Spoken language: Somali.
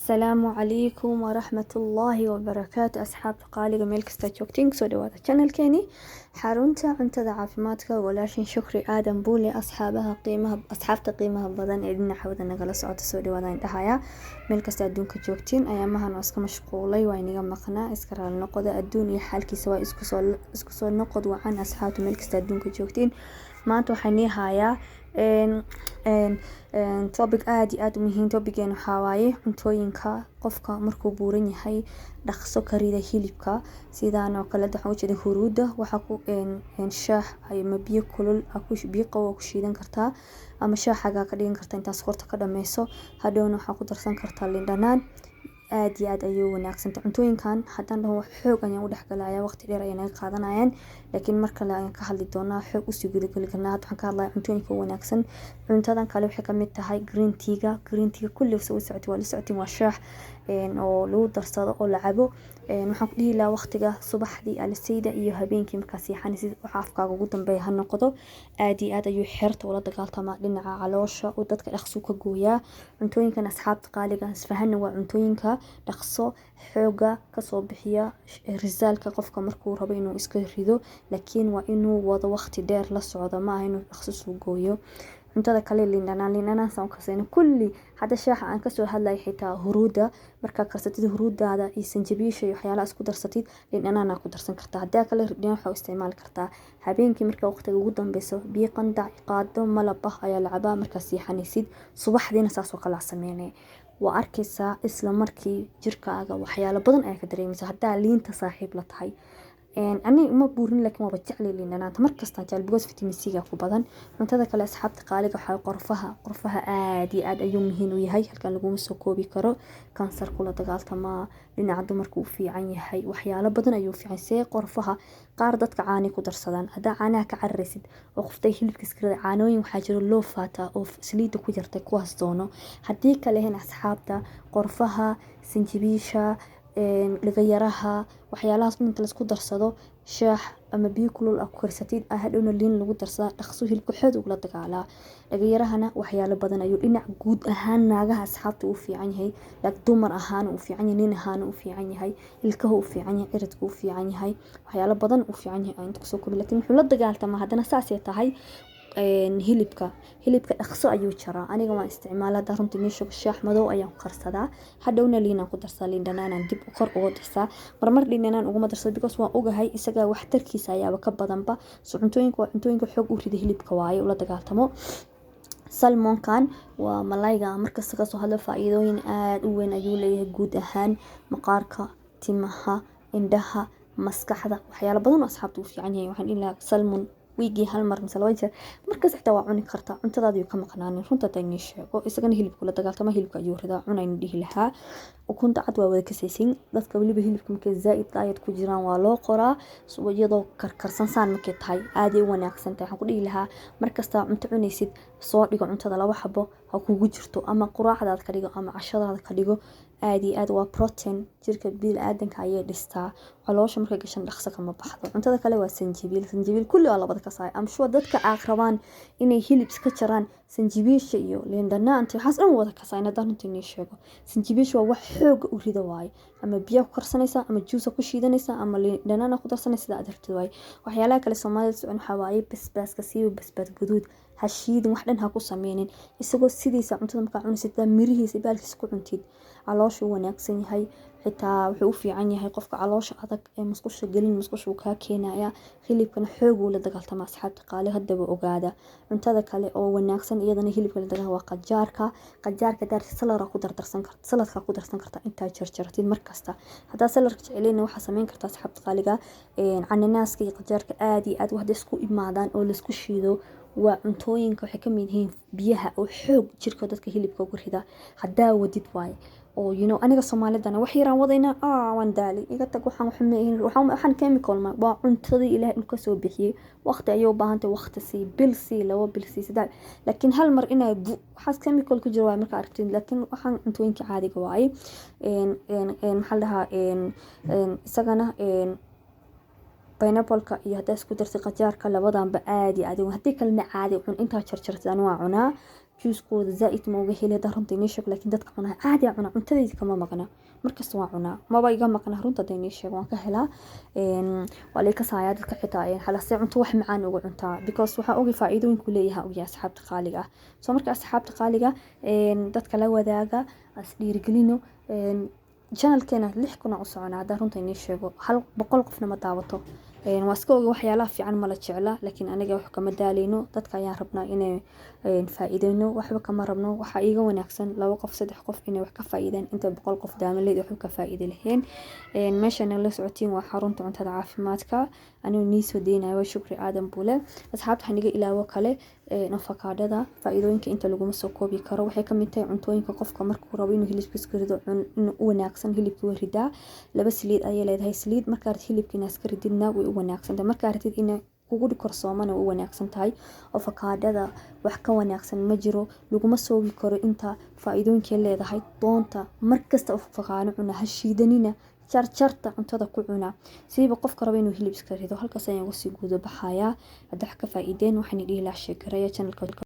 السلام عليكم ورحمة الله وبركاته أصحاب قالي ميل كستا joogtiin soo dhawaada channelkeeni xarunta cuntada caafimaadka walaashin shukri aadan buule asxaabta qiimaha badan ee dhinaca wada nagala socota soo dhawaada indhahaya meel kasta adduunka joogtiin ayaamahan iska mashquulay waa inaga maqnaa iska raal noqoda adduun iyo xaalkiisa waa isku soo noqod wacan asxaabta meel kasta adduunka joogtiin maanta waxaan hayaa topic aad muhiim topic-een waxaa waaye cuntooyinka qofka markuu buuran yahay dhaqso karida hilibka sidaan oo kale waxaan u jeedaa huruuda waxa ku shaah ama biyo kulul biyo qabow ku shiidan kartaa ama shaahaga ka dhigan kartaa intaas horta ka dhameyso hadhowna waxaa ku darsan kartaa liin dhanaan aad iyo aad ayuu wanaagsan cuntooyinkan haddaan dhaho xoog ayaan u dhexgalaya waqti dheer ayay naga qaadanayaan laakiin marka la ka hadli doonaa xoog usii gudagali karnaa waxaan ka hadlayaa cuntooyinka wanaagsan cuntadan kale waxay kamid tahay green tea kulli soo socoti waa la socotin waa shaah oo lagu darsado oo la cabo waxaan ku dhihi lahaa waqtiga subaxdii alisayda iyo habeenkii markaas yaxanisid waxa afkaaga ugu dambeeya ha noqdo aad iyo aad ayuu xeerta ula dagaaltamaa dhinaca caloosha oo dadka dhaqso ka gooyaa cuntooyinkan asxaabta qaaliga isfahanna waa cuntooyinka dhaqso xooga kasoo bixiya risaalka qofka markuu rabo inuu iska rido laakiin waa inuu wado waqti dheer la socdo ma aha inuu dhaqso soo gooyo cuntada kale liin dhanaan saan kasayna kulli hada shaaha aan kasoo hadlay xitaa huruuda marka karsatid huruudaada iyo sanjabiisha iyo waxyaalaha isku darsatid liin dhanaan ku darsan kartaa hadaa kale ridina waxa isticmaali kartaa habeenkii marka waqtiga ugu dambeeyo biyo qandac qaado malab ayaa la cabaa marka siixanaysid subaxdiina saas oo kala sameeyay waa arkaysaa isla markii jirkaaga waxyaalo badan ay ka dareemaysaa hadaa liinta saaxiib la tahay ani ma buurin laakiin waa jecel liin dhanaanta markasta jecel because vitamin C ga ku badan cuntada kale asxaabta qaaliga waxa qorfaha aad iyo aad ayuu muhiim u yahay halkan lagu soo koobi karo kansar kula dagaaltama dhinaca dumarku u fiican yahay waxyaalo badan ayuu fiican see qorfaha qaar dadka caani ku darsadaan hadaa caanaha ka carraysid oo qoftay hilibka iskirada caanooyin waxa jiro loo faata oo saliida ku jirtay kuwaas doono hadii kale heen asxaabta qorfaha sinjibiisha laga yaraha waxyaalahaas inta la isku darsado shaah ama biyo kulul ku karsatid hadhowna liin lagu darsada dhaqso hilibka xoog uga dagaalaa laga yarahana waxyaalo badan ayuu dhinac guud ahaan naagaha asxaabta u fiican yahay laakiin dumar ahaan u fiican yahay nin ahaan u fiican yahay ilkaha u fiican yahay ciridka u fiican yahay waxyaalo badan u fiican yahay inta soo koobi laakiin wuxuu la dagaaltamaa haddana saas ay tahay hilibka dhaqso ayuu jaraa aniga waan isticmaalaa runtii meesha shaah madow ayaan ku karsadaa hadhowna liin ku darsaa liin dhanaan dib u kor uga darsaa marmar liin dhanaan ugu darsado because waan ogahay isaga wax tarkiisa ayaaba ka badanba soo cuntooyinka xoog u rida hilibka waaye ula dagaaltamo salmonkan waa malayga markasta ka soo hadlo faa'iidooyin aad u weyn ayuu leeyahay guud ahaan maqaarka timaha indhaha maskaxda waxyaalo badan oo asxaabtu u fiican yahay waxaan ilaa salmon ويجي هالمر مثلا وجه مركز حتى وعني كرتا أنت ذا يو كم قناني رنت تانيش وإسقن هيلب كل دقالت ما هيلب كأجور هذا عنين ديه لها وكنت عدوى وذكسيسين ذات قبل بهيلب كم كزائد طايد كجيران ولا قرا وجدوا كرسان سان مكت هاي عادي وانا أحسن تاع قولي لها مركز تا أنت عنيسيد صور لقى أنت ذا لو حبه أو كوجرتو أما قراء هذا الكريجو أما عشرة هذا الكريجو aadi aad waa protein jirka bil aadanka ayay dhistaa caloosha markay gashan dhaqso kama baxdo cuntada kale waa sanjibiil kulli waa labada ka saay am sure dadka aqrabaan inay hilib iska jaraan sanjibiisha iyo liin dhanaanta waxaas dhan wada ka saayna dantii inay sheego sanjibiisha waa wax xoog u rida waay ama biyo ku karsanaysa ama juice ku shiidanaysa ama liin dhanaana ku darsanaysa sida adartid waay waxyaalaha kale Soomaalida soo xawaaye basbaaska siiyo basbaas guduud hashiid wax dhan ha ku sameeynin isagoo sidiisa cuntada marka cunaysid mirihiisa baalkiisa ku cuntid caloosha wanaagsan yahay xitaa wuxuu u fiican yahay qofka caloosha adag ee musqusha gelin musqusha ka keenaya hilibkana xoog uu la dagaaltama asxaabta qaali hadaba ogaada cuntada kale oo wanaagsan iyadana hilibka la dagaal waa qajaarka daar saladka ku darsan karta inta jarjartid markasta hadaa saladka jeceleena waxa sameyn kartaa asxaabta qaaliga cananaaska iyo qajaarka aad iyo aad wax isku imaadaan oo la isku shiido waa cuntooyinka waxay ka mid yihiin biyaha oo xoog jirka dadka hilibka ugu rida hadaa wadid waay oo aniga Soomaalidana wax yaraan wadayna waan daali iga tag waxaan chemical ma waa cuntadii Ilaahay uu ka soo bixiyay waqti ayuu baahantay waqti si bil si laba bil si saddex laakiin hal mar inay waxaas chemical ku jiro marka aragtid laakiin waxaan cuntooyinka caadiga waay maxaa la dhahaa isagana pineapple-ka iyo hadaa isku dartay qajaarka labadanba aad iyo aad hadii kalena caadi cun inta jarjartaan waa cunaa juuskooda zaaid ma uga heli haddaan runta inii sheego laakiin dadka cunaa caadi cunaa cuntadayda kama maqna markasta waan cunaa maba iga maqna runta haddaan inii sheego waan ka helaa waa lay kasaaya dadka xitaa xalasee cunto wax macaan ugu cuntaa because waxaa ogi faa'iidooyinku leeyahay ogi asxaabta qaaliga ah soo marka asxaabta qaaliga dadka la wadaaga as dhiirigelino channelkeena 6 kuna u soconaa haddaan runta inii sheego 100 qofna ma daawato waa iska ogi waxyaalaha fiican ma la jecla laakiin aniga wax kama daaleyno dadka ayaan rabnaa inay faa'iideyno waxba kama rabno waxa iiga wanaagsan 2 qof 3 qof inay wax ka faa'iideen inta 100 qof daamaleed wax ka faa'iido laheen meeshan la socotiin waa xarunta cuntada caafimaadka anigu niisoo deynayo shukri aadan buule asxaabta haniga ilaawo kale afakaadhada faa'iidooyinka inta lagu soo koobi karo waxay ka mid tahay cuntooyinka qofka markuu rabo inuu hilibkiisa rido inuu u wanaagsan hilibka warida 2 saliid ayay leedahay saliid markaad hilibkiina iska rididna way u wanaagsan tahay markaad ridid in kugu korsoomana u wanaagsan tahay afakaadhada wax ka wanaagsan ma jiro laguma soobi karo inta faa'iidooyinka leedahay doonta markasta afakaano cuna ha shiidanina jarjarta cuntada ku cuna siiba qofka rabo inuu hilib iska rido halkaas ayaan ugu sii guudo baxaya hadda wax ka faa'iideen waxaan idin la sheegayaa channelka